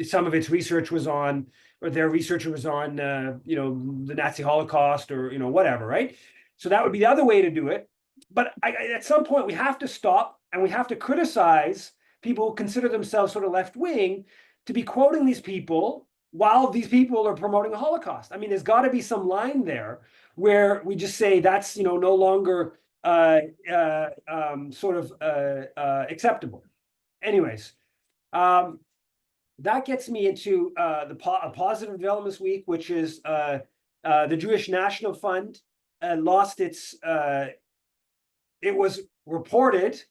some of its research was on, or their research was on, the Nazi Holocaust, or, whatever, right? So that would be the other way to do it. But at some point, we have to stop, and we have to criticize people who consider themselves sort of left-wing to be quoting these people while these people are promoting the Holocaust. I mean, there's got to be some line there where we just say that's, no longer acceptable. Anyways, that gets me into a positive development this week, which is the Jewish National Fund lost its. It was reported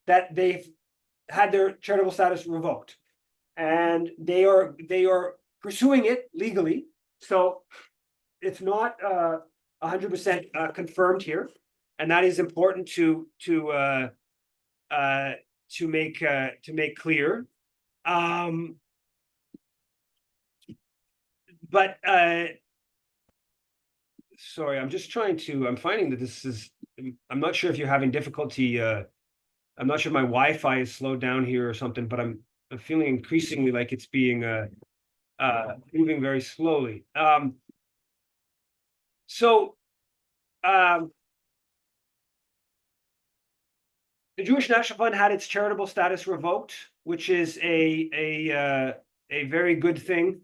that they've had their charitable status revoked, and they are pursuing it legally. So it's not 100% confirmed here, and that is important to make clear. But sorry, I'm finding that this is, I'm not sure if you're having difficulty. I'm not sure if my Wi-Fi is slowed down here or something, but feeling increasingly like it's being moving very slowly. So um, the Jewish National Fund had its charitable status revoked, which is a very good thing.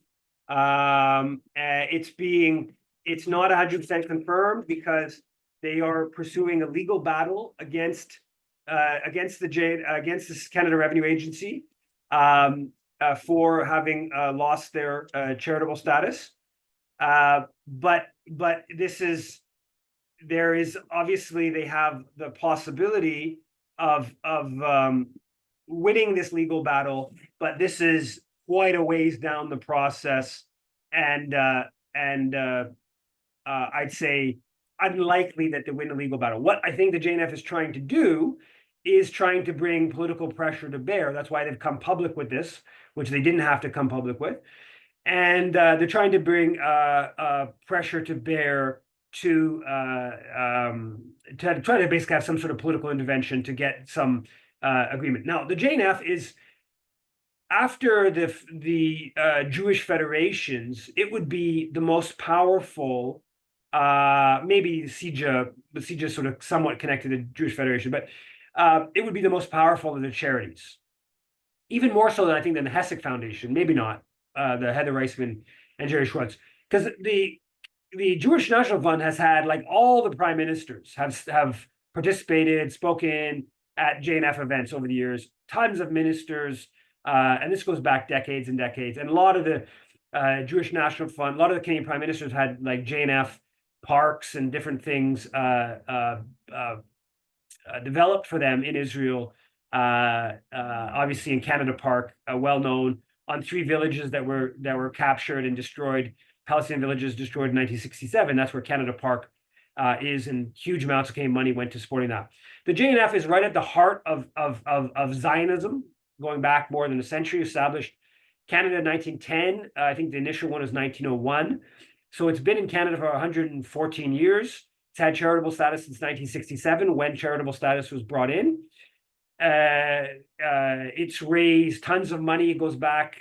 It's not 100% confirmed because they are pursuing a legal battle against the Canada Revenue Agency for having lost their charitable status. But there is obviously they have the possibility of winning this legal battle, but this is quite a ways down the process, and I'd say unlikely that they win the legal battle. What I think the JNF is trying to do is trying to bring political pressure to bear. That's why they've come public with this, which they didn't have to come public with, and they're trying to bring pressure to bear to try to basically have some sort of political intervention to get some agreement. Now, the JNF is after the Jewish federations, it would be the most powerful. Maybe the CIJA sort of somewhat connected to the Jewish Federation, but it would be the most powerful of the charities, even more so than I think than the Hesek Foundation. Maybe not the Heather Reisman and Jerry Schwartz, because the Jewish National Fund has had like all the prime ministers have participated, spoken at JNF events over the years. Tons of ministers, and this goes back decades and decades. And a lot of the Jewish National Fund, a lot of the Canadian prime ministers had like JNF parks and different things developed for them in Israel. Obviously, in Canada Park, well known on 3 villages that were captured and destroyed. Palestinian villages destroyed in 1967. That's where Canada Park is, and huge amounts of Canadian money went to supporting that. The JNF is right at the heart of Zionism, going back more than a century. Established Canada in 1910. I think the initial one was 1901. So it's been in Canada for 114 years. It's had charitable status since 1967, when charitable status was brought in. It's raised tons of money. It goes back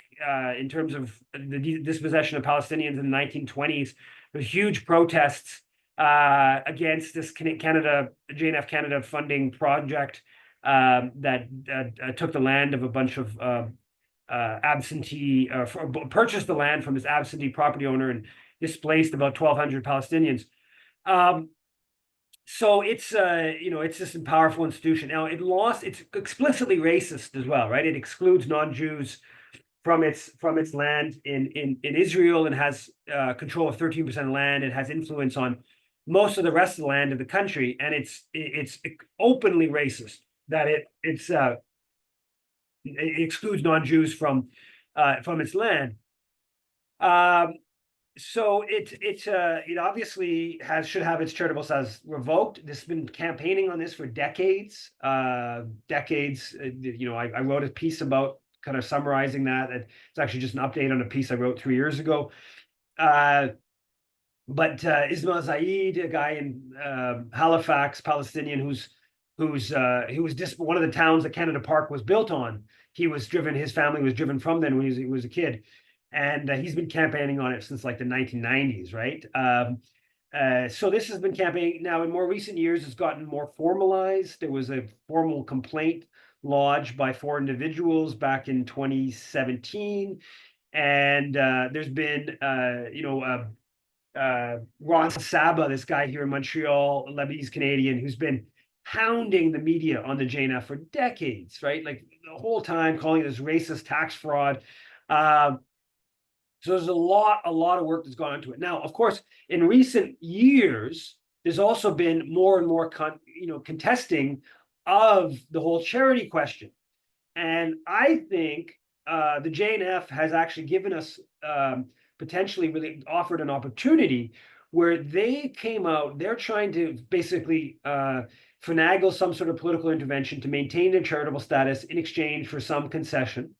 in terms of the dispossession of Palestinians in the 1920s. There's huge protests against this JNF Canada funding project that took the land of a bunch of purchased the land from this absentee property owner and displaced about 1,200 Palestinians. So it's it's just a powerful institution. Now it's explicitly racist as well, right? It excludes non-Jews from its land in Israel, and has control of 13% of land. It has influence on most of the rest of the land of the country, and it's openly racist that it excludes non-Jews from its land. So it obviously should have its charitable status revoked. This has been campaigning on this for decades. I wrote a piece about kind of summarizing that. It's actually just an update on a piece I wrote 3 years ago. But Ismail Zaid, a guy in Halifax, Palestinian, who was just one of the towns that Canada Park was built on. His family was driven from then when he was a kid. And he's been campaigning on it since like the 1990s, right? So this has been campaigning. Now, in more recent years, it's gotten more formalized. There was a formal complaint lodged by 4 individuals back in 2017. And there's been, Ron Saba, this guy here in Montreal, a Lebanese Canadian, who's been hounding the media on the JNF for decades, right? Like the whole time calling it this racist tax fraud. So there's a lot of work that's gone into it. Now, of course, in recent years, there's also been more and more contesting of the whole charity question. And I think the JNF has actually given us potentially really offered an opportunity where they came out, they're trying to basically finagle some sort of political intervention to maintain their charitable status in exchange for some concession.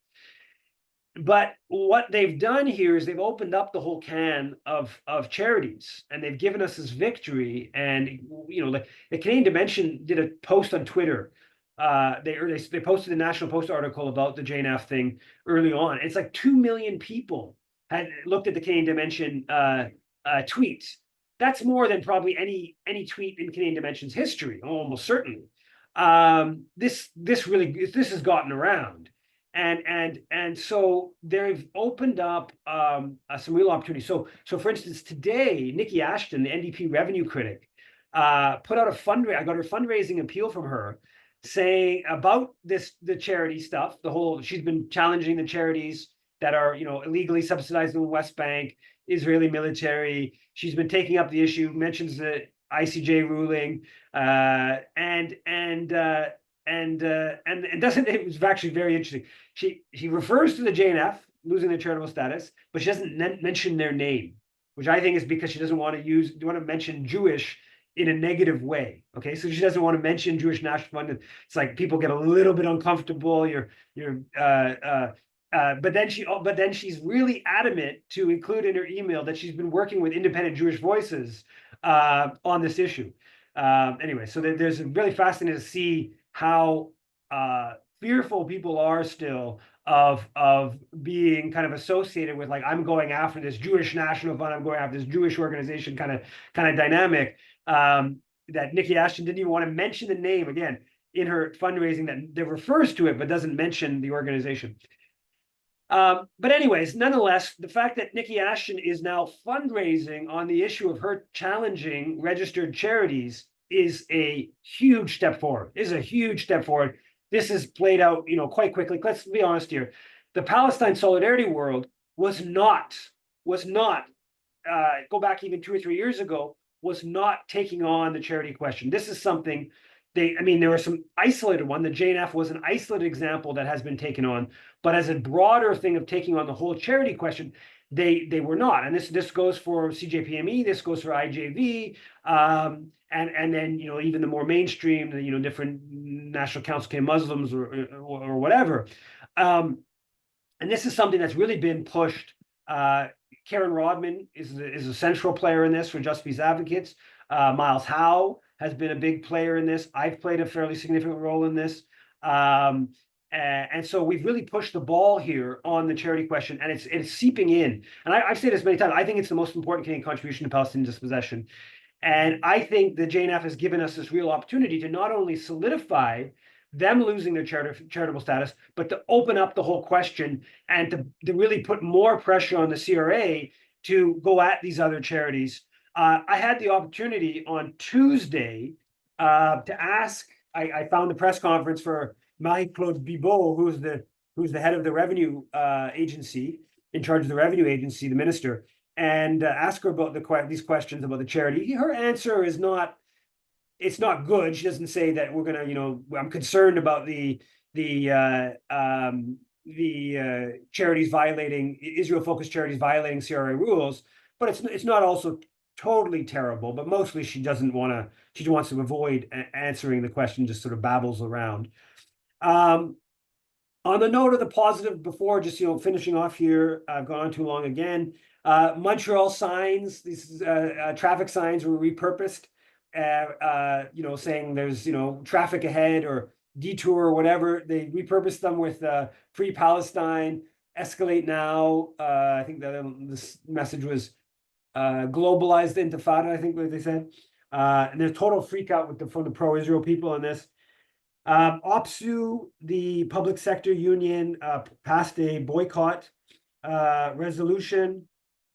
But what they've done here is they've opened up the whole can of charities, and they've given us this victory. And the Canadian Dimension did a post on Twitter they posted a National Post article about the Jane F thing early on. It's like 2 million people had looked at the Canadian Dimension tweet. That's more than probably any tweet in Canadian Dimension's history, almost certainly. This has gotten around, and so they've opened up some real opportunities. So for instance, today Nikki Ashton, the NDP revenue critic, put out a fundraiser. I got her fundraising appeal from her saying about the charity stuff. She's been challenging the charities that are illegally subsidized in the West Bank, Israeli military. She's been taking up the issue, mentions the ICJ ruling, and doesn't. It was actually very interesting. She refers to the JNF losing their charitable status, but she doesn't mention their name, which I think is because she doesn't want to mention Jewish in a negative way. Okay, so she doesn't want to mention Jewish National Fund. It's like people get a little bit uncomfortable. But then she's really adamant to include in her email that she's been working with independent Jewish voices on this issue. Anyway, so there's really fascinating to see how fearful people are still of being kind of associated with, like, I'm going after this Jewish National Fund, I'm going after this Jewish organization kind of dynamic. That Nikki Ashton didn't even want to mention the name again in her fundraising, that refers to it but doesn't mention the organization. But anyways, nonetheless, the fact that Nikki Ashton is now fundraising on the issue of her challenging registered charities is a huge step forward. This is played out, quite quickly. Let's be honest here. The Palestine solidarity world was not go back even 2 or 3 years ago, was not taking on the charity question. This is something there were some isolated one. The JNF was an isolated example that has been taken on, but as a broader thing of taking on the whole charity question, they were not. And this goes for CJPME, this goes for IJV, and then even the more mainstream, different National Council of Muslims or whatever. And this is something that's really been pushed. Karen Rodman is a central player in this for Just Peace Advocates. Miles Howe has been a big player in this. I've played a fairly significant role in this. And so we've really pushed the ball here on the charity question, and it's seeping in. And I've said this many times, I think it's the most important Canadian contribution to Palestinian dispossession. And I think the JNF has given us this real opportunity to not only solidify them losing their charitable status, but to open up the whole question and to really put more pressure on the CRA to go at these other charities. I had the opportunity on Tuesday to ask. I found the press conference for Marie-Claude Bibeau, who's the head of the revenue agency, in charge of the revenue agency, the minister, and ask her about these questions about the charity. Her answer is not. It's not good. She doesn't say that we're gonna. I'm concerned about the charities violating Israel-focused charities violating CRA rules, but it's not also totally terrible, but mostly she wants to avoid answering the question, just sort of babbles around. On the note of the positive before, just finishing off here, I've gone on too long again. Montreal signs, these traffic signs were repurposed, saying there's traffic ahead or detour or whatever. They repurposed them with Free Palestine, Escalate Now. I think that this message was globalized intifada, I think what they said. And there's total freak out from the pro-Israel people on this. OPSU, the public sector union, passed a boycott resolution.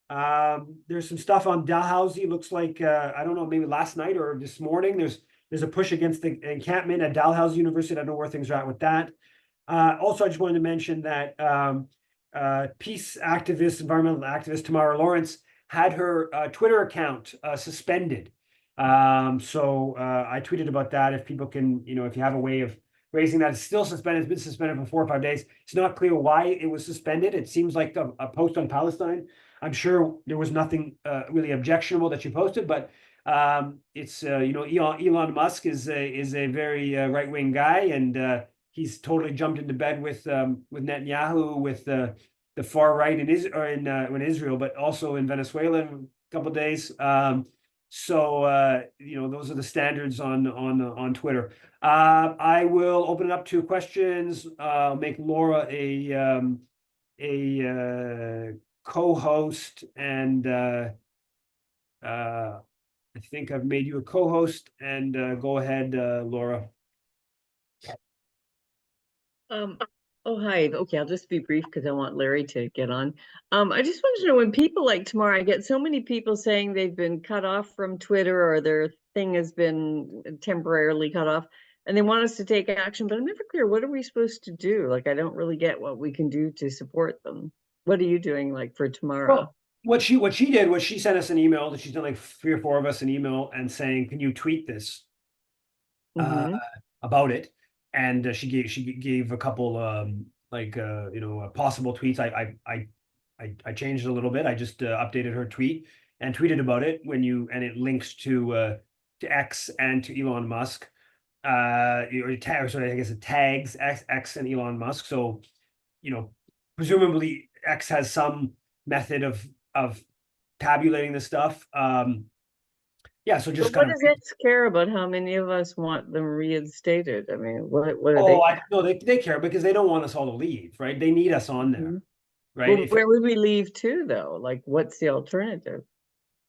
There's some stuff on Dalhousie. Looks like I don't know, maybe last night or this morning. There's a push against the encampment at Dalhousie University. I don't know where things are at with that. Also, I just wanted to mention that peace activist, environmental activist Tamara Lawrence had her Twitter account suspended. So I tweeted about that. If people can, if you have a way of raising that, it's still suspended. It's been suspended for 4 or 5 days. It's not clear why it was suspended. It seems like a post on Palestine. I'm sure there was nothing really objectionable that you posted, but it's Elon Musk is a very right-wing guy, and he's totally jumped into bed with Netanyahu, with the far right in Israel, but also in Venezuela in a couple of days. So those are the standards on Twitter. I will open it up to questions. Make Laura a co-host, and I think I've made you a co-host, and go ahead, Laura.
Oh, hi. Okay, I'll just be brief because I want Larry to get on. I just wanted to know, when people like tomorrow, I get so many people saying they've been cut off from Twitter, or their thing has been temporarily cut off, and they want us to take action, but I'm never clear, what are we supposed to do? Like, I don't really get what we can do to support them. What are you doing, like, for tomorrow?
Well, what she did was she sent us an email, that she's done like 3 or 4 of us an email, and saying, can you tweet this about it? And she gave a couple possible tweets. I changed it a little bit. I just updated her tweet and tweeted about it, and it links to X and to Elon Musk. I guess it tags X and Elon Musk. So, presumably X has some method of tabulating this stuff. Yeah, so just
But what does X care about how many of us want them reinstated? I mean, what are they?
No, they care because they don't want us all to leave, right? They need us on there, right?
Well, where would we leave to, though? Like, what's the alternative?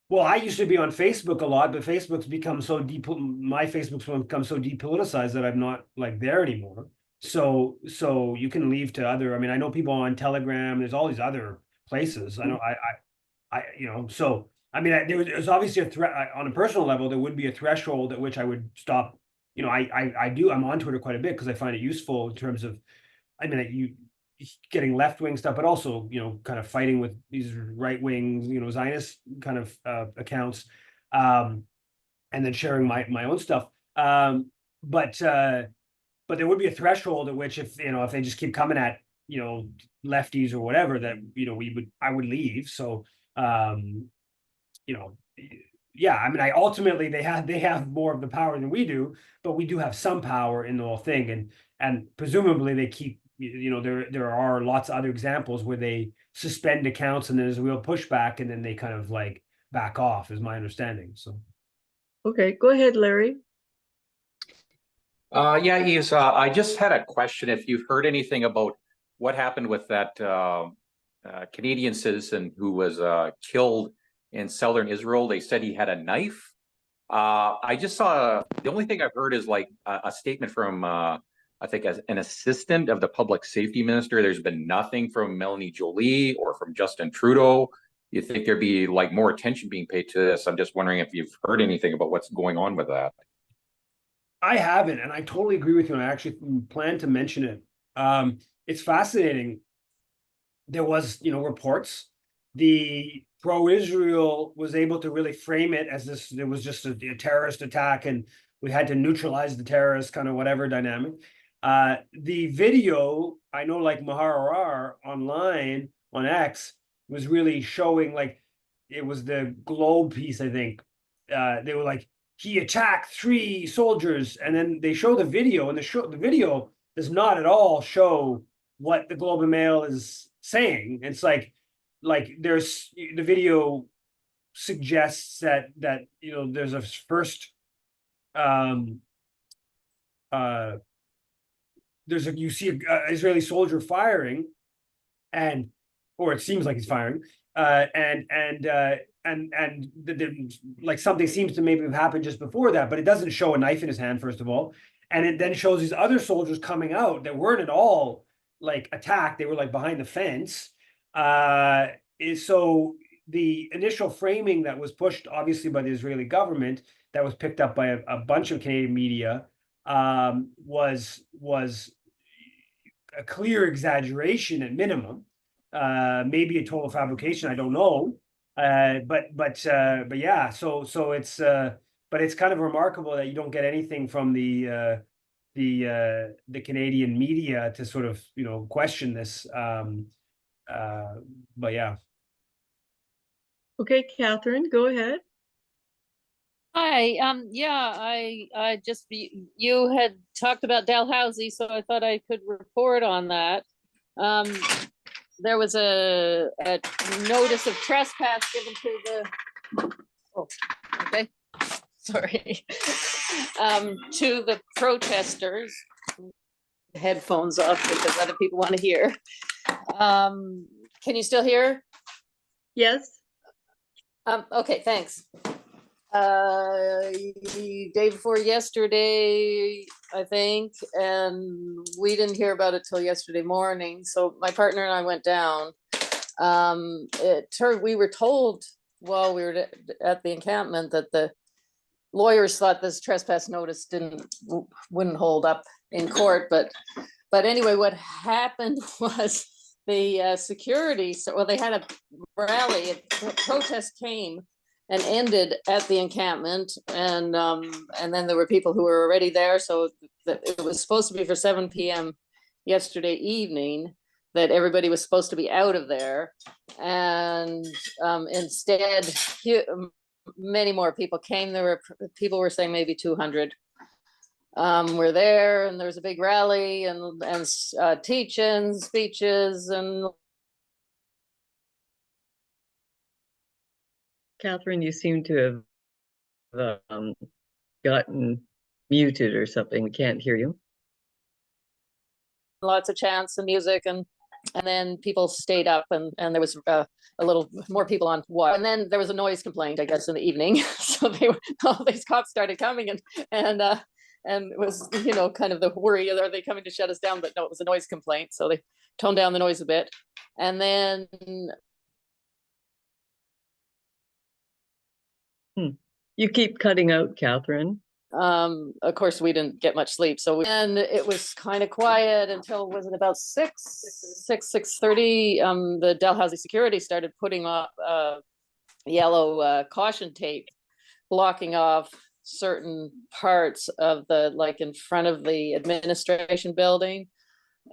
Well, I used to be on Facebook a lot, but Facebook's become so my Facebook's become so depoliticized that I'm not like there anymore. So you can leave to other. I mean, I know people on Telegram. There's all these other places. I know. So I mean, there's obviously a threat on a personal level. There would be a threshold at which I would stop. I'm on Twitter quite a bit because I find it useful in terms of, I mean, you getting left-wing stuff, but also, kind of fighting with these right-wing, Zionist kind of accounts, and then sharing my own stuff. But there would be a threshold at which, if they just keep coming at lefties or whatever, that I would leave. So yeah, I mean, ultimately they have more of the power than we do, but we do have some power in the whole thing, and presumably they keep. There are lots of other examples where they suspend accounts and there's a real pushback, and then they kind of like back off, is my understanding. So,
okay, go ahead, Larry.
Yeah, Yves, I just had a question. If you've heard anything about what happened with that Canadian citizen who was killed in southern Israel. They said he had a knife. I just saw, the only thing I've heard is like a statement from I think as an assistant of the public safety minister. There's been nothing from Melanie Joly or from Justin Trudeau. You think there'd be like more attention being paid to this? I'm just wondering if you've heard anything about what's going on with that.
I haven't, and I totally agree with you. And I actually plan to mention it. It's fascinating. There was, reports. The pro-Israel was able to really frame it as this. It was just a terrorist attack, and we had to neutralize the terrorist, kind of whatever dynamic. The video, I know, like Mahar online on X was really showing, like, it was the Globe piece, I think. They were like, he attacked 3 soldiers, and then they show the video, and the video does not at all show what the Globe and Mail is saying. It's like there's the video suggests that there's a first you see an Israeli soldier firing, or it seems like he's firing, like something seems to maybe have happened just before that, but it doesn't show a knife in his hand, first of all, and it then shows these other soldiers coming out that weren't at all like attacked. They were like behind the fence. So the initial framing that was pushed, obviously, by the Israeli government, that was picked up by a bunch of Canadian media, was a clear exaggeration at minimum, maybe a total fabrication. I don't know, but yeah. So it's but it's kind of remarkable that you don't get anything from the Canadian media to sort of question this. But yeah.
Okay, Catherine, go ahead.
Hi. Yeah, I just you had talked about Dalhousie, so I thought I could report on that. There was a notice of trespass given to the Okay, sorry. To the protesters, headphones off because other people want to hear. Can you still hear?
Yes,
Okay, thanks. Day before yesterday, I think, and we didn't hear about it till yesterday morning. So my partner and I went down. We were told while we were at the encampment that the lawyers thought this trespass notice wouldn't hold up in court, but anyway, what happened was the security. Well, they had a rally. A protest came and ended at the encampment, and then there were people who were already there. So it was supposed to be for 7 p.m. yesterday evening that everybody was supposed to be out of there, and instead, many more people came. People were saying maybe 200 were there, and there was a big rally and teach-ins, speeches, and
Catherine, you seem to have gotten muted or something. We can't hear you.
lots of chants and music, and then people stayed up, and there was a little more people on watch. And then there was a noise complaint, I guess, in the evening. So all these cops started coming, and it was, kind of the worry, are they coming to shut us down? But no, it was a noise complaint. So they toned down the noise a bit. And then
You keep cutting out, Catherine.
of course, we didn't get much sleep. And it was kind of quiet until, was it about 6:30? The Dalhousie security started putting up yellow caution tape, blocking off certain parts of like in front of the administration building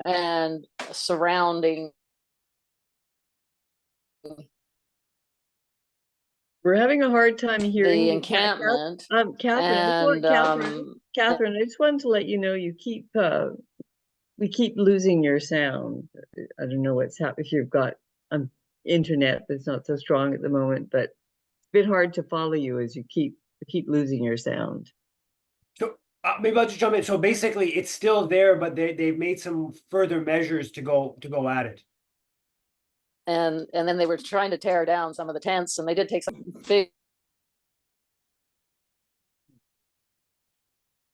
and surrounding.
We're having a hard time hearing
The
you,
encampment.
Catherine, Catherine, I just wanted to let you know we keep losing your sound. I don't know what's happening, if you've got internet that's not so strong at the moment, but it's a bit hard to follow you as you keep losing your sound.
So maybe I'll just jump in. So basically, it's still there, but they've made some further measures to go at it.
And then they were trying to tear down some of the tents, and they did take some big.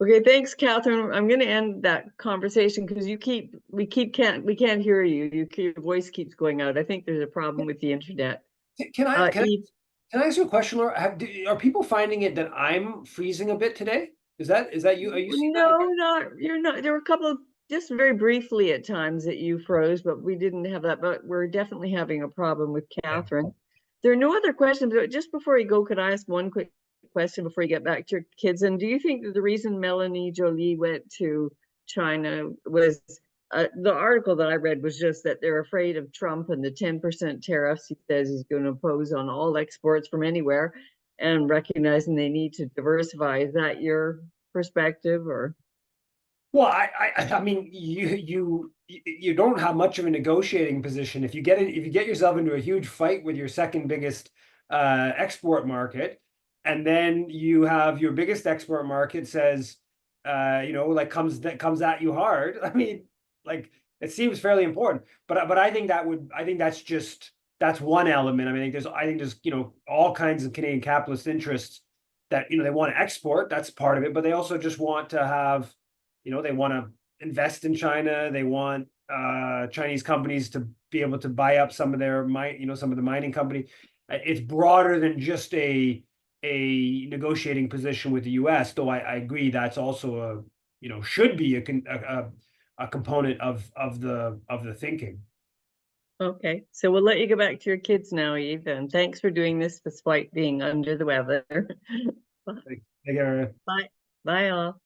Okay, thanks, Catherine. I'm going to end that conversation because we can't hear you. Your voice keeps going out. I think there's a problem with the internet.
Can I
Eve,
ask you a question, Laura? Are people finding it that I'm freezing a bit today? Is that you? Are you seeing that?
you're not. There were a couple of, just very briefly at times, that you froze, but we didn't have that. But we're definitely having a problem with Catherine. There are no other questions, but just before you go, could I ask one quick question before you get back to your kids? And do you think that the reason Melanie Joly went to China was, the article that I read was just that they're afraid of Trump and the 10% tariffs he says he's going to impose on all exports from anywhere, and recognizing they need to diversify? Is that your perspective, or?
Well, I mean, you don't have much of a negotiating position if you get yourself into a huge fight with your second biggest export market, and then you have your biggest export market says, like comes at you hard. I mean, like, it seems fairly important, but I think that's one element. I mean, I think there's all kinds of Canadian capitalist interests that they want to export. That's part of it, but they also just want to have. They want to invest in China. They want Chinese companies to be able to buy up some of their some of the mining company. It's broader than just a negotiating position with the U.S. Though I agree that's also should be a component of the thinking.
Okay, so we'll let you go back to your kids now, Eve, and thanks for doing this despite being under the weather.
Take care.
Bye all.